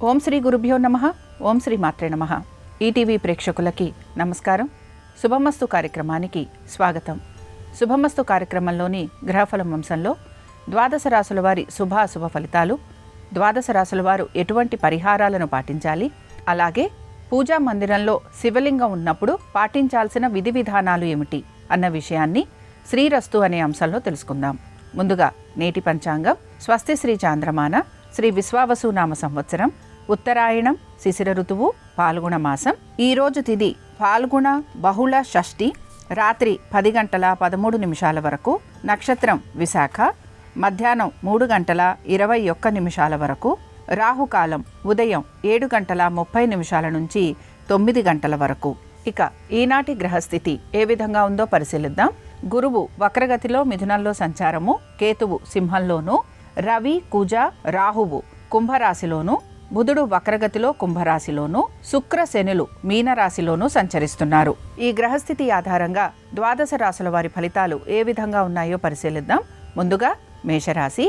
ఓం శ్రీ గురుభ్యో నమః. ఓం శ్రీ మాత్రే నమః. ఈటీవీ ప్రేక్షకులకి నమస్కారం. శుభమస్తు కార్యక్రమానికి స్వాగతం. శుభమస్తు కార్యక్రమంలోని గ్రహఫలం వంశంలో ద్వాదశ రాశుల వారి శుభాశుభ ఫలితాలు, ద్వాదశ రాశుల వారు ఎటువంటి పరిహారాలను పాటించాలి, అలాగే పూజా మందిరంలో శివలింగం ఉన్నప్పుడు పాటించాల్సిన విధి విధానాలు ఏమిటి అన్న విషయాన్ని శ్రీరస్తు అనే అంశంలో తెలుసుకుందాం. ముందుగా నేటి పంచాంగం. స్వస్తి శ్రీ చాంద్రమాన శ్రీ విశ్వావసునామ సంవత్సరం, ఉత్తరాయణం, శిశిర ఋతువు, పాల్గొన మాసం. ఈరోజు తిథి పాల్గొన బహుళ షష్ఠి, రాత్రి 10:13 వరకు. నక్షత్రం విశాఖ, మధ్యాహ్నం 3:21 వరకు. రాహుకాలం ఉదయం 7:30 నుంచి 9 వరకు. ఇక ఈనాటి గ్రహస్థితి ఏ విధంగా ఉందో పరిశీలిద్దాం. గురువు వక్రగతిలో మిథునంలో సంచారము, కేతువు సింహంలోను, రవి, కుజ, రాహువు కుంభరాశిలోను, బుధుడు వక్రగతిలో కుంభరాశిలోను, శుక్ర, శనులు మీనరాశిలోను సంచరిస్తున్నారు. ఈ గ్రహస్థితి ఆధారంగా ద్వాదశ రాశుల వారి ఫలితాలు ఏ విధంగా ఉన్నాయో పరిశీలిద్దాం. ముందుగా మేషరాశి.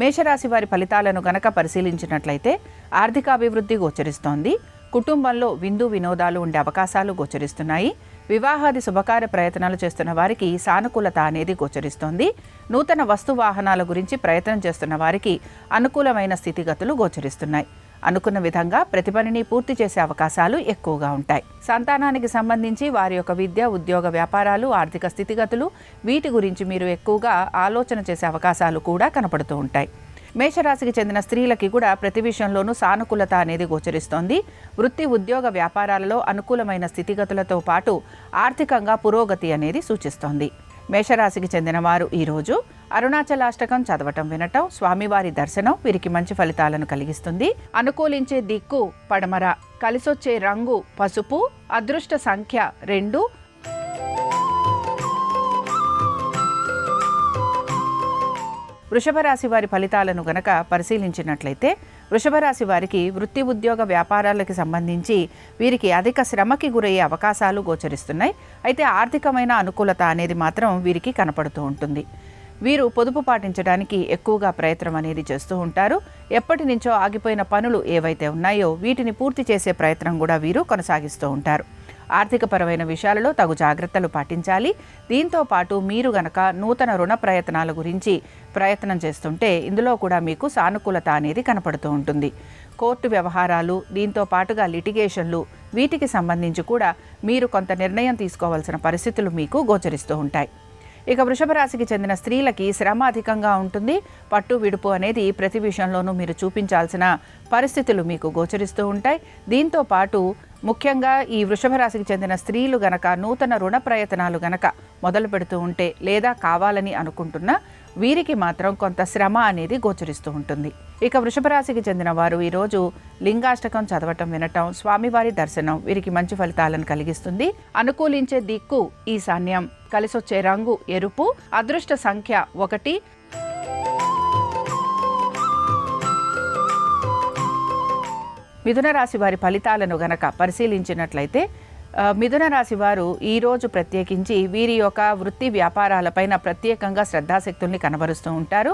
మేషరాశి వారి ఫలితాలను గనక పరిశీలించినట్లయితే ఆర్థికాభివృద్ధి గోచరిస్తోంది. కుటుంబంలో విందు వినోదాలు ఉండే అవకాశాలు గోచరిస్తున్నాయి. వివాహాది శుభకార్య ప్రయత్నాలు చేస్తున్న వారికి సానుకూలత అనేది గోచరిస్తోంది. నూతన వస్తు వాహనాల గురించి ప్రయత్నం చేస్తున్న వారికి అనుకూలమైన స్థితిగతులు గోచరిస్తున్నాయి. అనుకున్న విధంగా ప్రతి పనిని పూర్తి చేసే అవకాశాలు ఎక్కువగా ఉంటాయి. సంతానానికి సంబంధించి వారి యొక్క విద్య, ఉద్యోగ, వ్యాపారాలు, ఆర్థిక స్థితిగతులు వీటి గురించి మీరు ఎక్కువగా ఆలోచన చేసే అవకాశాలు కూడా కనపడుతూ ఉంటాయి. మేషరాశికి చెందిన స్త్రీలకి కూడా ప్రతి విషయంలోనూ సానుకూలత అనేది గోచరిస్తోంది. వృత్తి, ఉద్యోగ, వ్యాపారాలలో అనుకూలమైన స్థితిగతులతో పాటు ఆర్థికంగా పురోగతి అనేది సూచిస్తోంది. మేషరాశికి చెందిన వారు ఈరోజు అరుణాచలాష్టకం చదవటం, వినటం, స్వామివారి దర్శనం వీరికి మంచి ఫలితాలను కలిగిస్తుంది. అనుకూలించే దిక్కు పడమర, కలిసొచ్చే రంగు పసుపు, అదృష్ట సంఖ్య 2. వృషభ రాశి వారి ఫలితాలను గనక పరిశీలించినట్లయితే వృషభ రాశి వారికి వృత్తి, ఉద్యోగ, వ్యాపారాలకు సంబంధించి వీరికి అధిక శ్రమకి గురయ్యే అవకాశాలు గోచరిస్తున్నాయి. అయితే ఆర్థికమైన అనుకూలత అనేది మాత్రం వీరికి కనపడుతూ ఉంటుంది. వీరు పొదుపు పాటించడానికి ఎక్కువగా ప్రయత్నం అనేది చేస్తూ ఉంటారు. ఎప్పటి నుంచో ఆగిపోయిన పనులు ఏవైతే ఉన్నాయో వీటిని పూర్తి చేసే ప్రయత్నం కూడా వీరు కొనసాగిస్తూ ఉంటారు. ఆర్థికపరమైన విషయాలలో తగు జాగ్రత్తలు పాటించాలి. దీంతో పాటు మీరు గనక నూతన రుణ ప్రయత్నాల గురించి ప్రయత్నం చేస్తుంటే ఇందులో కూడా మీకు సానుకూలత అనేది కనపడుతూ ఉంటుంది. కోర్టు వ్యవహారాలు, దీంతో పాటుగా లిటిగేషన్లు వీటికి సంబంధించి కూడా మీరు కొంత నిర్ణయం తీసుకోవాల్సిన పరిస్థితులు మీకు గోచరిస్తూ ఉంటాయి. ఇక వృషభ రాశికి చెందిన స్త్రీలకి శ్రమ అధికంగా ఉంటుంది. పట్టు విడుపు అనేది ప్రతి విషయంలోనూ మీరు చూపించాల్సిన పరిస్థితులు మీకు గోచరిస్తూ ఉంటాయి. దీంతో పాటు ముఖ్యంగా ఈ వృషభ రాశికి చెందిన స్త్రీలు గనక నూతన రుణ ప్రయత్నాలు గనక మొదలు పెడుతూ ఉంటే లేదా కావాలని అనుకుంటున్నా వీరికి మాత్రం కొంత శ్రమ అనేది గోచరిస్తూ ఉంటుంది. ఇక వృషభ రాశికి చెందిన వారు ఈరోజు లింగాష్టకం చదవటం, వినటం, స్వామివారి దర్శనం వీరికి మంచి ఫలితాలను కలిగిస్తుంది. అనుకూలించే దిక్కు ఈశాన్యం, కలిసొచ్చే రంగు ఎరుపు, అదృష్ట సంఖ్య 1. మిథున రాశి వారి ఫలితాలను గనక పరిశీలించినట్లయితే మిథున రాశి వారు ఈరోజు ప్రత్యేకించి వీరి యొక్క వృత్తి వ్యాపారాలపైన ప్రత్యేకంగా శ్రద్ధాశక్తుల్ని కనబరుస్తూ ఉంటారు.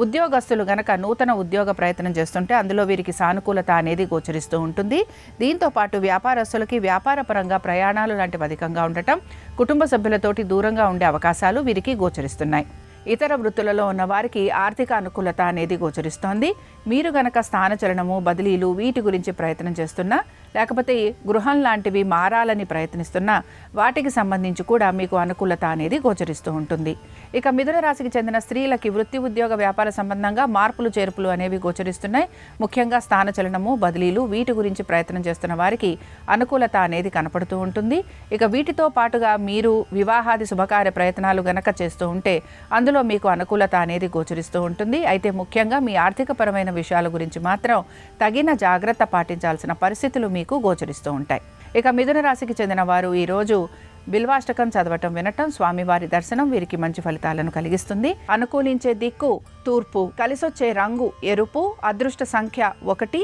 ఉద్యోగస్తులు గనక నూతన ఉద్యోగ ప్రయత్నం చేస్తుంటే అందులో వీరికి సానుకూలత అనేది గోచరిస్తూ ఉంటుంది. దీంతో పాటు వ్యాపారస్తులకి వ్యాపారపరంగా ప్రయాణాలు లాంటివి అధికంగా ఉండటం, కుటుంబ సభ్యులతోటి దూరంగా ఉండే అవకాశాలు వీరికి గోచరిస్తున్నాయి. ఇతర వృత్తులలో ఉన్న వారికి ఆర్థిక అనుకూలత అనేది గోచరిస్తోంది. మీరు గనక స్థానచలనము, బదిలీలు వీటి గురించి ప్రయత్నం చేస్తున్నా, లేకపోతే గృహం లాంటివి మారాలని ప్రయత్నిస్తున్నా వాటికి సంబంధించి కూడా మీకు అనుకూలత అనేది గోచరిస్తూ ఉంటుంది. ఇక మిథున రాశికి చెందిన స్త్రీలకి వృత్తి, ఉద్యోగ, వ్యాపార సంబంధంగా మార్పులు చేర్పులు అనేవి గోచరిస్తున్నాయి. ముఖ్యంగా స్థానచలనము, బదిలీలు వీటి గురించి ప్రయత్నం చేస్తున్న వారికి అనుకూలత అనేది కనపడుతూ ఉంటుంది. ఇక వీటితో పాటుగా మీరు వివాహాది శుభకార్య ప్రయత్నాలు గనక చేస్తూ ఉంటే అందులో మీకు అనుకూలత అనేది గోచరిస్తూ ఉంటుంది. అయితే ముఖ్యంగా మీ ఆర్థికపరమైన విషయాల గురించి మాత్రం తగిన జాగ్రత్త పాటించాల్సిన పరిస్థితులు మీకు గోచరిస్తూ ఉంటాయి. ఇక మిథున రాశికి చెందిన వారు ఈరోజు బిల్వాష్టకం చదవటం, వినటం, స్వామివారి దర్శనం వీరికి మంచి ఫలితాలను కలిగిస్తుంది. అనుకూలించే దిక్కు తూర్పు, కలిసొచ్చే రంగు ఎరుపు, అదృష్ట సంఖ్య 1.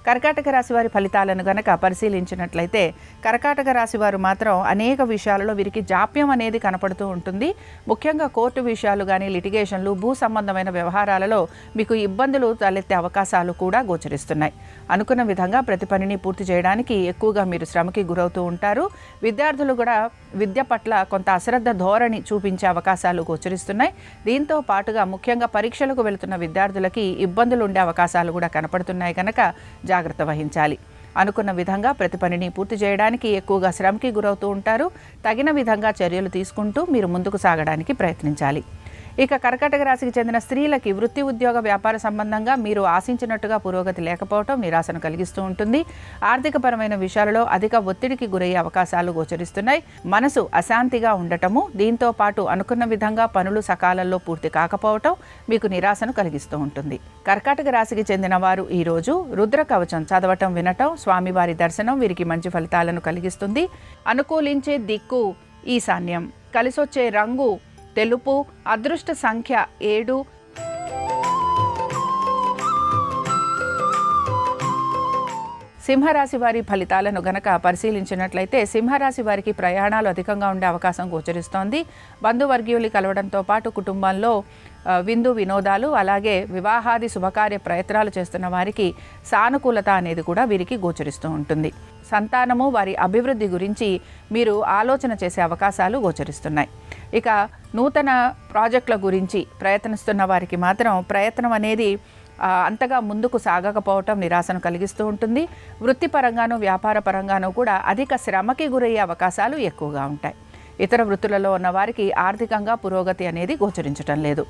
కర్కాటక రాశి వారి ఫలితాలను గనక పరిశీలించినట్లయితే కర్కాటక రాశి వారు మాత్రం అనేక విషయాలలో వీరికి జాప్యం అనేది కనపడుతూ ఉంటుంది. ముఖ్యంగా కోర్టు విషయాలు కానీ లిటిగేషన్లు, భూ సంబంధమైన వ్యవహారాలలో మీకు ఇబ్బందులు తలెత్తే అవకాశాలు కూడా గోచరిస్తున్నాయి. అనుకున్న విధంగా ప్రతి పనిని పూర్తి చేయడానికి ఎక్కువగా మీరు శ్రమకి గురవుతూ ఉంటారు. విద్యార్థులు కూడా విద్య పట్ల కొంత అశ్రద్ధ ధోరణి చూపించే అవకాశాలు గోచరిస్తున్నాయి. దీంతో పాటుగా ముఖ్యంగా పరీక్షలకు వెళుతున్న విద్యార్థులకి ఇబ్బందులు ఉండే అవకాశాలు కూడా కనపడుతున్నాయి కనుక జాగ్రత్త వహించాలి. అనుకున్న విధంగా ప్రతి పనిని పూర్తి చేయడానికి ఎక్కువగా శ్రమకి గురవుతూ ఉంటారు. తగిన విధంగా చర్యలు తీసుకుంటూ మీరు ముందుకు సాగడానికి ప్రయత్నించాలి. ఇక కర్కాటక రాశికి చెందిన స్త్రీలకి వృత్తి, ఉద్యోగ, వ్యాపార సంబంధంగా మీరు ఆశించినట్టుగా పురోగతి లేకపోవడం నిరాశను కలిగిస్తూ ఉంటుంది. ఆర్థికపరమైన విషయాలలో అధిక ఒత్తిడికి గురయ్యే అవకాశాలు గోచరిస్తున్నాయి. మనసు అశాంతిగా ఉండటము, దీంతో పాటు అనుకున్న విధంగా పనులు సకాలంలో పూర్తి కాకపోవటం మీకు నిరాశను కలిగిస్తూ ఉంటుంది. కర్కాటక రాశికి చెందిన వారు ఈరోజు రుద్ర కవచం చదవటం, వినటం, స్వామివారి దర్శనం వీరికి మంచి ఫలితాలను కలిగిస్తుంది. అనుకూలించే దిక్కు ఈశాన్యం, కలిసొచ్చే రంగు తెలుపు, అదృష్ట సంఖ్య 7. సింహరాశి వారి ఫలితాలను గనక పరిశీలించినట్లయితే సింహరాశి వారికి ప్రయాణాలు అధికంగా ఉండే అవకాశం గోచరిస్తోంది. బంధువర్గీయులు కలవడంతో పాటు కుటుంబంలో విందు వినోదాలు, అలాగే వివాహాది శుభకార్య ప్రయత్నాలు చేస్తున్న వారికి సానుకూలత అనేది కూడా వీరికి గోచరిస్తూ ఉంటుంది. సంతానము, వారి అభివృద్ధి గురించి మీరు ఆలోచన చేసే అవకాశాలు గోచరిస్తున్నాయి. ఇక నూతన ప్రాజెక్టుల గురించి ప్రయత్నిస్తున్న వారికి మాత్రం ప్రయత్నం అనేది అంతగా ముందుకు సాగకపోవటం నిరాశను కలిగిస్తూ ఉంటుంది. వృత్తిపరంగాను, వ్యాపార పరంగాను కూడా అధిక శ్రమకి గురయ్యే అవకాశాలు ఎక్కువగా ఉంటాయి. ఇతర వృత్తులలో ఉన్న వారికి ఆర్థికంగా పురోగతి అనేది గోచరించటం లేదు.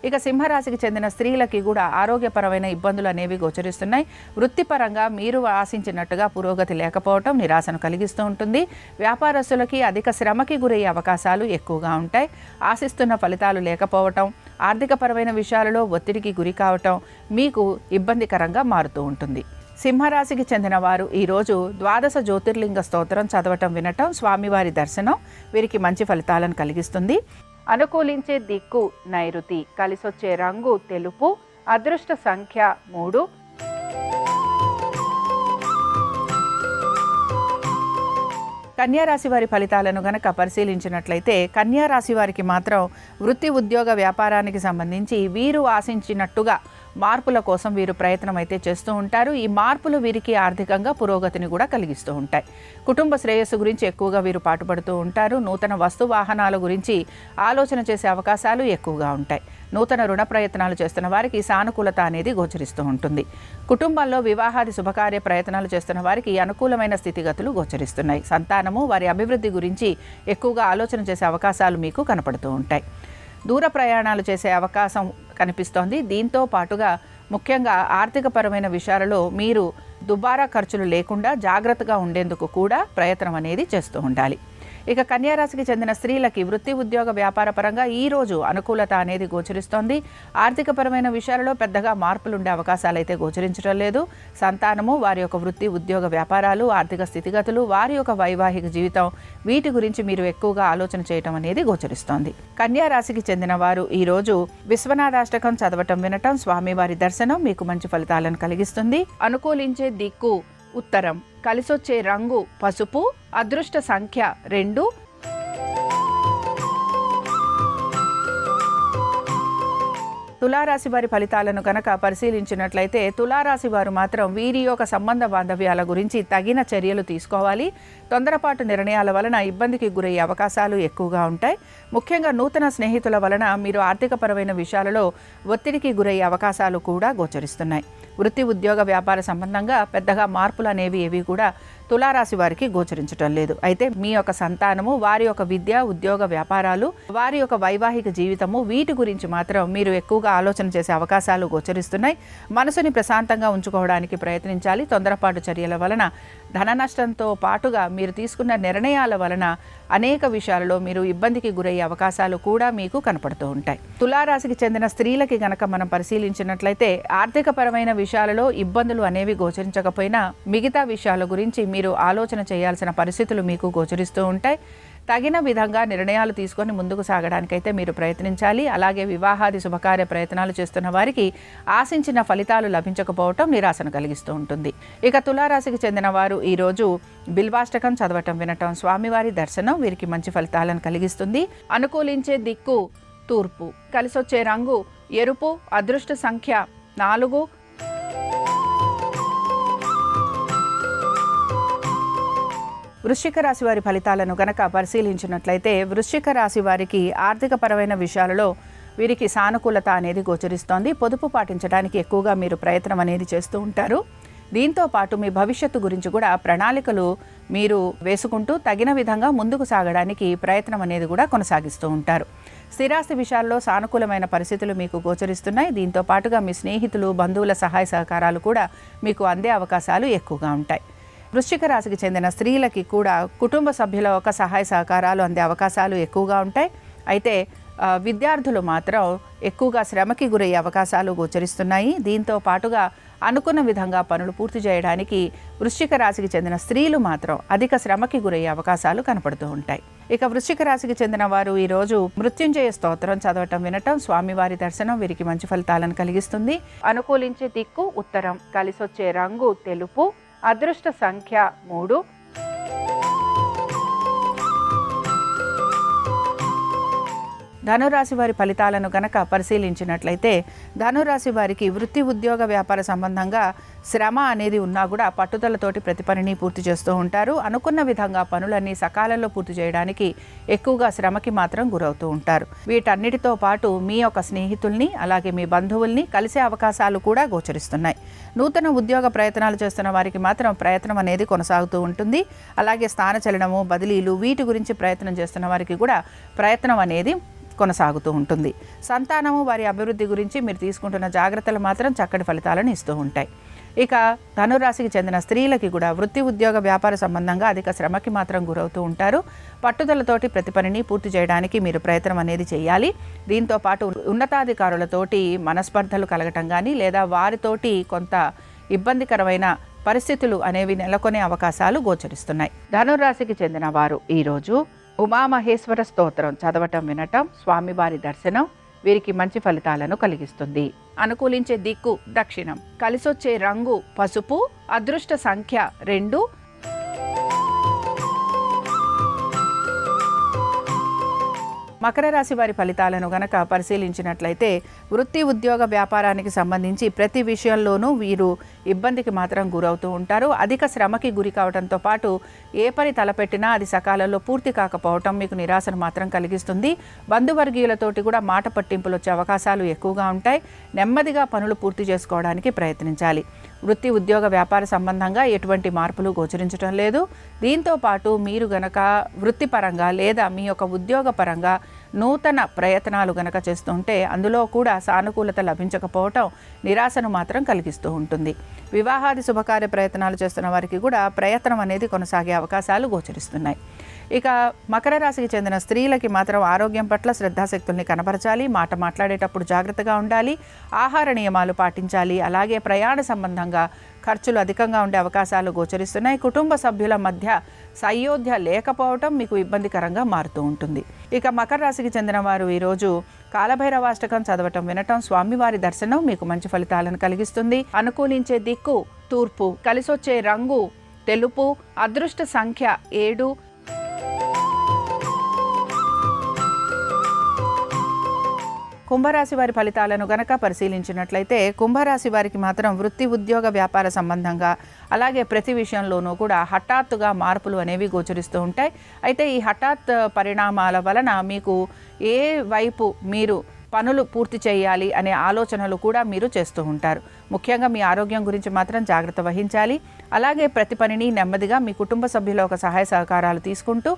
ఇక సింహరాశికి చెందిన స్త్రీలకి కూడా ఆరోగ్యపరమైన ఇబ్బందులు అనేవి గోచరిస్తున్నాయి. వృత్తిపరంగా మీరు ఆశించినట్టుగా పురోగతి లేకపోవటం నిరాశను కలిగిస్తూ ఉంటుంది. వ్యాపారస్తులకి అధిక శ్రమకి గురయ్యే అవకాశాలు ఎక్కువగా ఉంటాయి. ఆశిస్తున్న ఫలితాలు లేకపోవటం, ఆర్థికపరమైన విషయాలలో ఒత్తిడికి గురి కావటం మీకు ఇబ్బందికరంగా మారుతూ ఉంటుంది. సింహరాశికి చెందిన వారు ఈరోజు 12 జ్యోతిర్లింగ స్తోత్రం చదవటం, వినటం, స్వామివారి దర్శనం వీరికి మంచి ఫలితాలను కలిగిస్తుంది. అనుకూలించే దిక్కు నైరుతి, కలిసొచ్చే రంగు తెలుపు, అదృష్ట సంఖ్య 3. కన్యారాశి వారి ఫలితాలను గనక పరిశీలించినట్లయితే కన్యారాశి వారికి మాత్రం వృత్తి, ఉద్యోగ, వ్యాపారానికి సంబంధించి వీరు ఆశించినట్టుగా మార్పుల కోసం వీరు ప్రయత్నం అయితే చేస్తూ ఉంటారు. ఈ మార్పులు వీరికి ఆర్థికంగా పురోగతిని కూడా కలిగిస్తూ ఉంటాయి. కుటుంబ శ్రేయస్సు గురించి ఎక్కువగా వీరు పాటుపడుతూ ఉంటారు. నూతన వస్తు వాహనాల గురించి ఆలోచన చేసే అవకాశాలు ఎక్కువగా ఉంటాయి. నూతన రుణ ప్రయత్నాలు చేస్తున్న వారికి సానుకూలత అనేది గోచరిస్తూ ఉంటుంది. కుటుంబంలో వివాహాది శుభకార్య ప్రయత్నాలు చేస్తున్న వారికి అనుకూలమైన స్థితిగతులు గోచరిస్తున్నాయి. సంతానము, వారి అభివృద్ధి గురించి ఎక్కువగా ఆలోచన చేసే అవకాశాలు మీకు కనపడుతూ ఉంటాయి. దూర ప్రయాణాలు చేసే అవకాశం కనిపిస్తోంది. దీంతో పాటుగా ముఖ్యంగా ఆర్థికపరమైన విషయాలలో మీరు దుబారా ఖర్చులు లేకుండా జాగ్రత్తగా ఉండేందుకు కూడా ప్రయత్నం అనేది చేస్తూ ఉండాలి. ఇక కన్యారాశికి చెందిన స్త్రీలకి వృత్తి, ఉద్యోగ, వ్యాపార పరంగా ఈరోజు అనుకూలత అనేది గోచరిస్తోంది. ఆర్థికపరమైన విషయాలలో పెద్దగా మార్పులు ఉండే అవకాశాలు అయితే గోచరించడం లేదు. సంతానము, వారి యొక్క వృత్తి, ఉద్యోగ, వ్యాపారాలు, ఆర్థిక స్థితిగతులు, వారి యొక్క వైవాహిక జీవితం వీటి గురించి మీరు ఎక్కువగా ఆలోచన చేయటం అనేది గోచరిస్తోంది. కన్యారాశికి చెందిన వారు ఈరోజు విశ్వనాథాష్టకం చదవటం, వినటం, స్వామివారి దర్శనం మీకు మంచి ఫలితాలను కలిగిస్తుంది. అనుకూలించే దిక్కు ఉత్తరం, కలిసొచ్చే రంగు పసుపు, అదృష్ట సంఖ్య 2. తులారాశి వారి ఫలితాలను కనుక పరిశీలించినట్లయితే తులారాశి వారు మాత్రం వీరి యొక్క సంబంధ బాంధవ్యాల గురించి తగిన చర్యలు తీసుకోవాలి. తొందరపాటు నిర్ణయాల వలన ఇబ్బందికి గురయ్యే అవకాశాలు ఎక్కువగా ఉంటాయి. ముఖ్యంగా నూతన స్నేహితుల వలన మీరు ఆర్థికపరమైన విషయాలలో ఒత్తిడికి గురయ్యే అవకాశాలు కూడా గోచరిస్తున్నాయి. వృత్తి, ఉద్యోగ, వ్యాపార సంబంధంగా పెద్దగా మార్పులు అనేవి ఏవి కూడా తులారాశి వారికి గోచరించటం లేదు. అయితే మీ యొక్క సంతానము, వారి యొక్క విద్య, ఉద్యోగ, వ్యాపారాలు, వారి యొక్క వైవాహిక జీవితము వీటి గురించి మాత్రం మీరు ఎక్కువగా ఆలోచన చేసే అవకాశాలు గోచరిస్తున్నాయి. మనసుని ప్రశాంతంగా ఉంచుకోవడానికి ప్రయత్నించాలి. తొందరపాటు చర్యల వలన ధన నష్టంతో పాటుగా మీరు తీసుకున్న నిర్ణయాల వలన అనేక విషయాలలో మీరు ఇబ్బందికి గురయ్యే అవకాశాలు కూడా మీకు కనపడుతూ ఉంటాయి. తులారాశికి చెందిన స్త్రీలకి గనక మనం పరిశీలించినట్లయితే ఆర్థికపరమైన విషయాలలో ఇబ్బందులు అనేవి గోచరించకపోయినా మిగతా విషయాల గురించి మీరు ఆలోచన చేయాల్సిన పరిస్థితులు మీకు గోచరిస్తూ ఉంటాయి. తగిన విధంగా నిర్ణయాలు తీసుకొని ముందుకు సాగడానికైతే మీరు ప్రయత్నించాలి. అలాగే వివాహాది శుభకార్య ప్రయత్నాలు చేస్తున్న వారికి ఆశించిన ఫలితాలు లభించకపోవటం నిరాశను కలిగిస్తూ ఉంటుంది. ఇక తులారాశికి చెందిన వారు ఈరోజు బిల్వాష్టకం చదవటం, వినటం, స్వామివారి దర్శనం వీరికి మంచి ఫలితాలను కలిగిస్తుంది. అనుకూలించే దిక్కు తూర్పు, కలిసొచ్చే రంగు ఎరుపు, అదృష్ట సంఖ్య 4. వృశ్చిక రాశి వారి ఫలితాలను గనక పరిశీలించినట్లయితే వృశ్చిక రాశి వారికి ఆర్థికపరమైన విషయాలలో వీరికి సానుకూలత అనేది గోచరిస్తోంది. పొదుపు పాటించడానికి ఎక్కువగా మీరు ప్రయత్నం అనేది చేస్తూ ఉంటారు. దీంతో పాటు మీ భవిష్యత్తు గురించి కూడా ప్రణాళికలు మీరు వేసుకుంటూ తగిన విధంగా ముందుకు సాగడానికి ప్రయత్నం అనేది కూడా కొనసాగిస్తూ ఉంటారు. స్థిరాస్తి విషయాల్లో సానుకూలమైన పరిస్థితులు మీకు గోచరిస్తున్నాయి. దీంతో పాటుగా మీ స్నేహితులు, బంధువుల సహాయ సహకారాలు కూడా మీకు అందే అవకాశాలు ఎక్కువగా ఉంటాయి. వృశ్చిక రాశికి చెందిన స్త్రీలకి కూడా కుటుంబ సభ్యుల ఒక సహాయ సహకారాలు అందే అవకాశాలు ఎక్కువగా ఉంటాయి. అయితే విద్యార్థులు మాత్రం ఎక్కువగా శ్రమకి గురయ్యే అవకాశాలు గోచరిస్తున్నాయి. దీంతో పాటుగా అనుకున్న విధంగా పనులు పూర్తి చేయడానికి వృశ్చిక రాశికి చెందిన స్త్రీలు మాత్రం అధిక శ్రమకి గురయ్యే అవకాశాలు కనపడుతూ ఉంటాయి. ఇక వృశ్చిక రాశికి చెందిన వారు ఈరోజు మృత్యుంజయ స్తోత్రం చదవటం, వినటం, స్వామివారి దర్శనం వీరికి మంచి ఫలితాలను కలిగిస్తుంది. అనుకూలించే దిక్కు ఉత్తరం, కలిసొచ్చే రంగు తెలుపు, అదృష్ట సంఖ్య 3. ధనురాశి వారి ఫలితాలను గనక పరిశీలించినట్లయితే ధనురాశి వారికి వృత్తి, ఉద్యోగ, వ్యాపార సంబంధంగా శ్రమ అనేది ఉన్నా కూడా పట్టుదలతోటి ప్రతి పనిని పూర్తి చేస్తూ ఉంటారు. అనుకున్న విధంగా పనులన్నీ సకాలంలో పూర్తి చేయడానికి ఎక్కువగా శ్రమకి మాత్రం గురవుతూ ఉంటారు. వీటన్నిటితో పాటు మీ యొక్క స్నేహితుల్ని అలాగే మీ బంధువుల్ని కలిసే అవకాశాలు కూడా గోచరిస్తున్నాయి. నూతన ఉద్యోగ ప్రయత్నాలు చేస్తున్న వారికి మాత్రం ప్రయత్నం అనేది కొనసాగుతూ ఉంటుంది. అలాగే స్థానచలనము, బదిలీలు వీటి గురించి ప్రయత్నం చేస్తున్న వారికి కూడా ప్రయత్నం అనేది కొనసాగుతూ ఉంటుంది. సంతానము, వారి అభివృద్ధి గురించి మీరు తీసుకుంటున్న జాగ్రత్తలు మాత్రం చక్కటి ఫలితాలను ఇస్తూ ఉంటాయి. ఇక ధనురాశికి చెందిన స్త్రీలకి కూడా వృత్తి, ఉద్యోగ, వ్యాపార సంబంధంగా అధిక శ్రమకి మాత్రం గురవుతూ ఉంటారు. పట్టుదలతోటి ప్రతి పనిని పూర్తి చేయడానికి మీరు ప్రయత్నం అనేది చేయాలి. దీంతో పాటు ఉన్నతాధికారులతోటి మనస్పర్ధలు కలగటం కానీ లేదా వారితోటి కొంత ఇబ్బందికరమైన పరిస్థితులు అనేవి నెలకొనే అవకాశాలు గోచరిస్తున్నాయి. ధనురాశికి చెందిన వారు ఈరోజు ఉమామహేశ్వర స్తోత్రం చదవటం, వినటం, స్వామివారి దర్శనం వీరికి మంచి ఫలితాలను కలిగిస్తుంది. అనుకూలించే దిక్కు దక్షిణం, కలిసొచ్చే రంగు పసుపు, అదృష్ట సంఖ్య 2. మకర రాశి వారి ఫలితాలను గనక పరిశీలించినట్లయితే వృత్తి, ఉద్యోగ, వ్యాపారానికి సంబంధించి ప్రతి విషయంలోనూ వీరు ఇబ్బందికి మాత్రం గురవుతూ ఉంటారు. అధిక శ్రమకి గురి కావడంతో పాటు ఏ పని తలపెట్టినా అది సకాలంలో పూర్తి కాకపోవటం మీకు నిరాశను మాత్రం కలిగిస్తుంది. బంధువర్గీయులతోటి కూడా మాట పట్టింపులు వచ్చే అవకాశాలు ఎక్కువగా ఉంటాయి. నెమ్మదిగా పనులు పూర్తి చేసుకోవడానికి ప్రయత్నించాలి. వృత్తి, ఉద్యోగ, వ్యాపార సంబంధంగా ఎటువంటి మార్పులు గోచరించడం లేదు. దీంతో పాటు మీరు గనక వృత్తిపరంగా లేదా మీ యొక్క ఉద్యోగ పరంగా నూతన ప్రయత్నాలు గనక చేస్తుంటే అందులో కూడా సానుకూలత లభించకపోవటం నిరాశను మాత్రం కలిగిస్తూ ఉంటుంది. వివాహాది శుభకార్య ప్రయత్నాలు చేస్తున్న వారికి కూడా ప్రయత్నం అనేది కొనసాగే అవకాశాలు గోచరిస్తున్నాయి. ఇక మకర రాశికి చెందిన స్త్రీలకి మాత్రం ఆరోగ్యం పట్ల శ్రద్ధాశక్తుల్ని కనబరచాలి. మాట్లాడేటప్పుడు జాగ్రత్తగా ఉండాలి. ఆహార నియమాలు పాటించాలి. అలాగే ప్రయాణ సంబంధంగా ఖర్చులు అధికంగా ఉండే అవకాశాలు గోచరిస్తున్నాయి. కుటుంబ సభ్యుల మధ్య సయోధ్య లేకపోవటం మీకు ఇబ్బందికరంగా మారుతూ ఉంటుంది. ఇక మకర రాశికి చెందిన వారు ఈరోజు కాలభైరవాష్టకం చదవటం, వినటం, స్వామివారి దర్శనం మీకు మంచి ఫలితాలను కలిగిస్తుంది. అనుకూలించే దిక్కు తూర్పు, కలిసొచ్చే రంగు తెలుపు, అదృష్ట సంఖ్య 7. కుంభరాశి వారి ఫలితాలను గనక పరిశీలించినట్లయితే కుంభరాశి వారికి మాత్రం వృత్తి, ఉద్యోగ, వ్యాపార సంబంధంగా అలాగే ప్రతి విషయంలోనూ కూడా హఠాత్తుగా మార్పులు అనేవి గోచరిస్తూ ఉంటాయి. అయితే ఈ హఠాత్ పరిణామాల వలన మీకు ఏ వైపు మీరు పనులు పూర్తి చేయాలి అనే ఆలోచనలు కూడా మీరు చేస్తూ ఉంటారు. ముఖ్యంగా మీ ఆరోగ్యం గురించి మాత్రం జాగ్రత్త వహించాలి. అలాగే ప్రతి పనిని నెమ్మదిగా మీ కుటుంబ సభ్యుల ఒక సహాయ సహకారాలు తీసుకుంటూ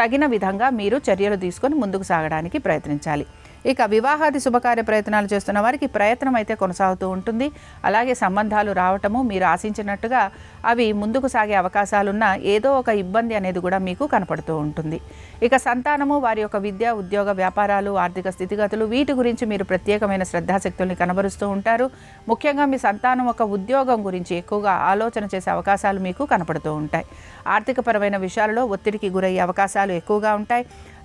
తగిన విధంగా మీరు చర్యలు తీసుకొని ముందుకు సాగడానికి ప్రయత్నించాలి. ఇక వివాహాది శుభకార్య ప్రయత్నాలు చేస్తున్న వారికి ప్రయత్నం అయితే కొనసాగుతూ ఉంటుంది. అలాగే సంబంధాలు రావటము మీరు ఆశించినట్టుగా అవి ముందుకు సాగే అవకాశాలున్న ఏదో ఒక ఇబ్బంది అనేది కూడా మీకు కనపడుతూ ఉంటుంది. ఇక సంతానము, వారి యొక్క విద్య, ఉద్యోగ, వ్యాపారాలు, ఆర్థిక స్థితిగతులు వీటి గురించి మీరు ప్రత్యేకమైన శ్రద్ధాశక్తుల్ని కనబరుస్తూ ఉంటారు. ముఖ్యంగా మీ సంతానం ఒక ఉద్యోగం గురించి ఎక్కువగా ఆలోచన చేసే అవకాశాలు మీకు కనపడుతూ ఉంటాయి. ఆర్థికపరమైన విషయాలలో ఒత్తిడికి గురయ్యే అవకాశాలు ఎక్కువగా ఉంటాయి.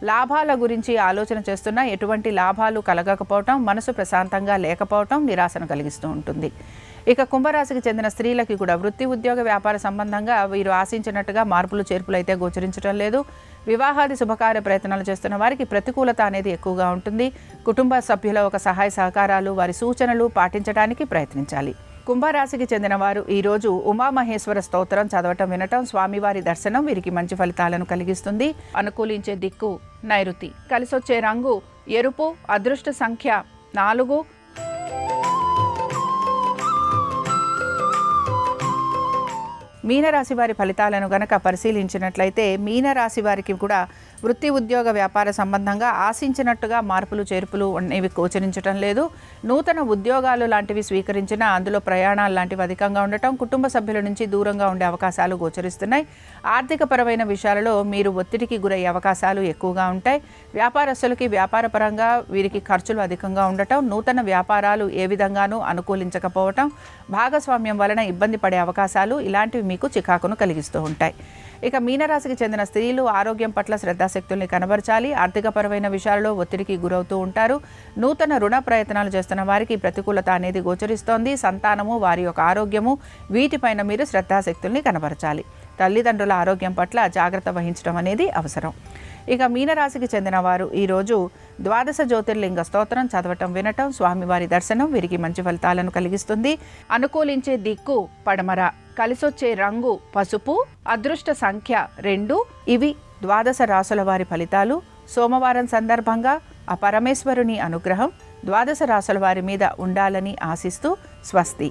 లాభాల గురించి ఆలోచన చేస్తున్నా ఎటువంటి లాభాలు కలగకపోవటం, మనసు ప్రశాంతంగా లేకపోవటం నిరాశను కలిగిస్తూ ఉంటుంది. ఇక కుంభరాశికి చెందిన స్త్రీలకి కూడా వృత్తి, ఉద్యోగ, వ్యాపార సంబంధంగా వీరు ఆశించినట్టుగా మార్పులు చేర్పులు అయితే గోచరించడం లేదు. వివాహాది శుభకార్య ప్రయత్నాలు చేస్తున్న వారికి ప్రతికూలత అనేది ఎక్కువగా ఉంటుంది. కుటుంబ సభ్యుల ఒక సహాయ సహకారాలు, వారి సూచనలు పాటించడానికి ప్రయత్నించాలి. కుంభరాశికి చెందిన వారు ఈరోజు ఉమామహేశ్వర స్తోత్రం చదవటం, వినటం, స్వామివారి దర్శనం వీరికి మంచి ఫలితాలను కలిగిస్తుంది. అనుకూలించే దిక్కు నైరుతి. కలిసొచ్చే రంగు ఎరుపు. అదృష్ట సంఖ్య 4. మీనరాశి వారి ఫలితాలను గనక పరిశీలించినట్లయితే మీనరాశి వారికి కూడా వృత్తి, ఉద్యోగ, వ్యాపార సంబంధంగా ఆశించినట్టుగా మార్పులు చేర్పులు అనేవి గోచరించడం లేదు. నూతన ఉద్యోగాలు లాంటివి స్వీకరించినా అందులో ప్రయాణాలు లాంటివి అధికంగా ఉండటం, కుటుంబ సభ్యుల నుంచి దూరంగా ఉండే అవకాశాలు గోచరిస్తున్నాయి. ఆర్థికపరమైన విషయాలలో మీరు ఒత్తిడికి గురయ్యే అవకాశాలు ఎక్కువగా ఉంటాయి. వ్యాపారస్తులకి వ్యాపారపరంగా వీరికి ఖర్చులు అధికంగా ఉండటం, నూతన వ్యాపారాలు ఏ విధంగానూ అనుకూలించకపోవటం, భాగస్వామ్యం వలన ఇబ్బంది పడే అవకాశాలు ఇలాంటివి మీకు చికాకును కలిగిస్తూ ఉంటాయి. ఇక మీనరాశికి చెందిన స్త్రీలు ఆరోగ్యం పట్ల శ్రద్ధాశక్తుల్ని కనబరచాలి. ఆర్థికపరమైన విషయాల్లో ఒత్తిడికి గురవుతూ ఉంటారు. నూతన రుణ ప్రయత్నాలు చేస్తున్న వారికి ప్రతికూలత అనేది గోచరిస్తోంది. సంతానము, వారి యొక్క ఆరోగ్యము వీటిపైన మీరు శ్రద్ధాశక్తుల్ని కనబరచాలి. తల్లిదండ్రుల ఆరోగ్యం పట్ల జాగ్రత్త వహించడం అనేది అవసరం. ఇక మీనరాశికి చెందిన వారు ఈరోజు 12 జ్యోతిర్లింగ స్తోత్రం చదవటం, వినటం, స్వామివారి దర్శనం వీరికి మంచి ఫలితాలను కలిగిస్తుంది. అనుకూలించే దిక్కు పడమర. కలిసొచ్చే రంగు పసుపు. అదృష్ట సంఖ్య 2. ఇవి 12 రాసుల వారి ఫలితాలు. సోమవారం సందర్భంగా ఆ పరమేశ్వరుని అనుగ్రహం 12 రాసుల వారి మీద ఉండాలని ఆశిస్తూ స్వస్తి.